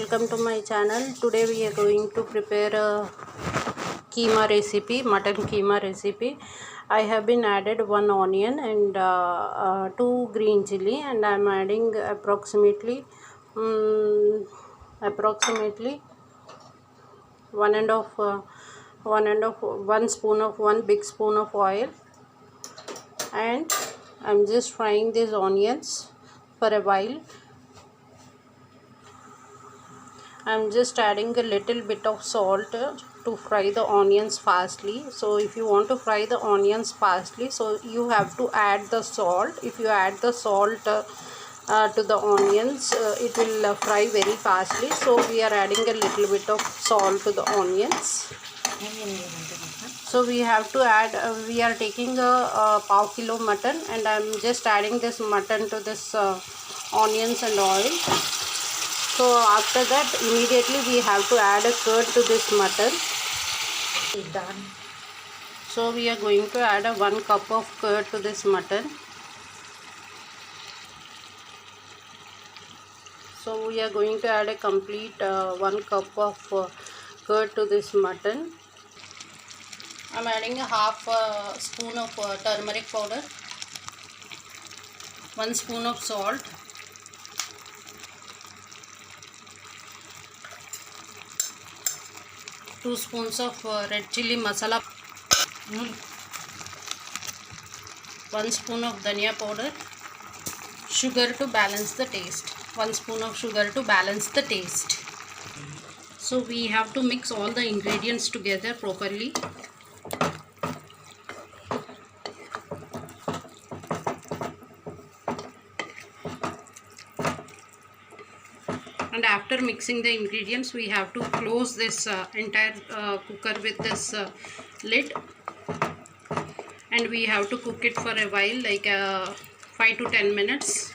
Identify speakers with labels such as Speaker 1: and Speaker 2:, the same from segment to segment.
Speaker 1: welcome to my channel. Today we are going to prepare a keema recipe, mutton keema recipe. I have been added 1 onion and 2 green chili, and I am adding approximately one big spoon of oil, and I'm just frying these onions for a while. I'm just adding a little bit of salt to fry the onions fastly. So if you want to fry the onions fastly, so you have to add the salt. If you add the salt to the onions, it will fry very fastly. So we are adding a little bit of salt to the onions. So we have to add, we are taking a pav kilo mutton, and I'm just adding this mutton to this onions and oil. So after that, immediately we have to add a curd to this mutton. So we are going to add a 1 cup of curd to this mutton. So we are going to add a complete 1 cup of curd to this mutton. I'm adding a half spoon of turmeric powder, 1 spoon of salt, 2 spoons of red chili masala, 1 spoon of dhania powder, sugar to balance the taste, 1 spoon of sugar to balance the taste. So we have to mix all the ingredients together properly. And after mixing the ingredients, we have to close this entire cooker with this lid, and we have to cook it for a while, like 5 to 10 minutes.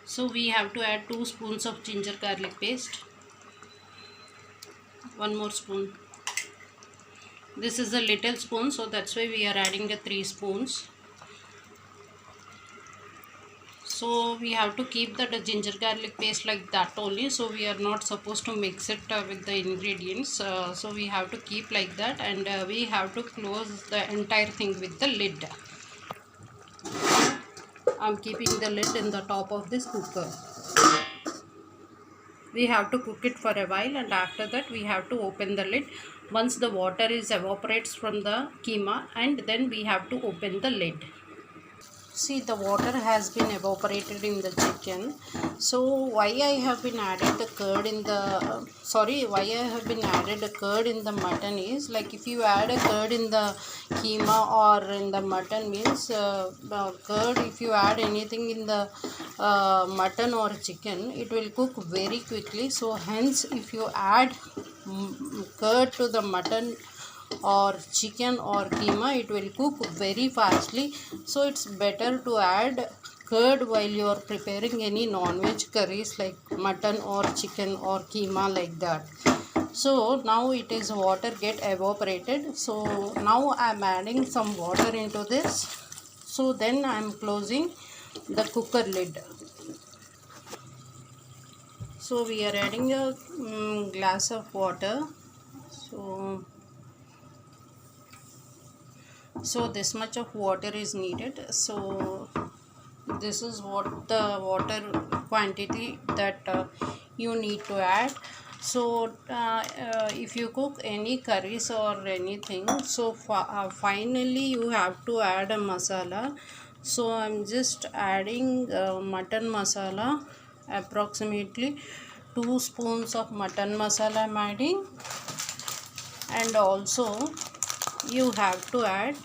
Speaker 1: So we have to add 2 spoons of ginger garlic paste, 1 more spoon. This is a little spoon, so that's why we are adding the 3 spoons. So we have to keep the ginger garlic paste like that only. So we are not supposed to mix it with the ingredients. So we have to keep like that, and we have to close the entire thing with the lid. I'm keeping the lid in the top of this cooker. We have to cook it for a while, and after that we have to open the lid once the water is evaporates from the keema, and then we have to open the lid. See, the water has been evaporated in the chicken. So why I have been added the curd in the why I have been added a curd in the mutton is, like, if you add a curd in the keema or in the mutton means curd, if you add anything in the mutton or chicken, it will cook very quickly. So hence, if you add curd to the mutton or chicken or keema, it will cook very fastly. So it's better to add curd while you are preparing any non-veg curries like mutton or chicken or keema, like that. So now it is water get evaporated. So now I am adding some water into this. So then I am closing the cooker lid. So we are adding a glass of water. So this much of water is needed. So this is what the water quantity that you need to add. So if you cook any curries or anything, so finally you have to add a masala. So I'm just adding mutton masala, approximately 2 spoons of mutton masala I'm adding, and also you have to add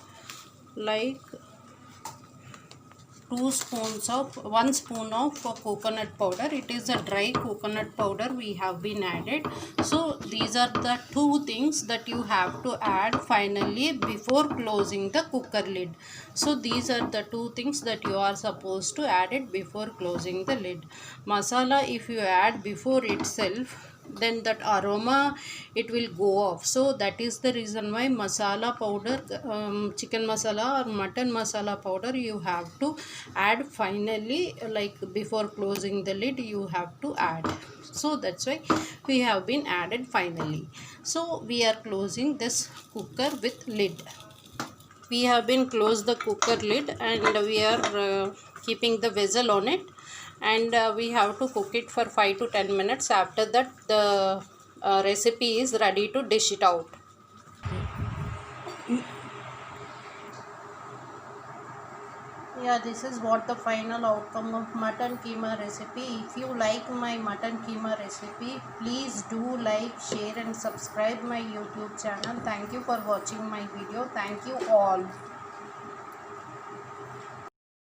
Speaker 1: like 1 spoon of coconut powder. It is a dry coconut powder we have been added. So these are the 2 things that you have to add finally before closing the cooker lid. So these are the 2 things that you are supposed to add it before closing the lid. Masala, if you add before itself, then that aroma it will go off. So that is the reason why masala powder, chicken masala or mutton masala powder you have to add finally, like before closing the lid you have to add. So that's why we have been added finally. So we are closing this cooker with lid. We have been closed the cooker lid, and we are keeping the vessel on it, and we have to cook it for 5 to 10 minutes. After that the recipe is ready to dish it out. Yeah, this is what the final outcome of mutton keema recipe. If you like my mutton keema recipe, please do like, share and subscribe my YouTube channel. Thank you for watching my video. Thank you all.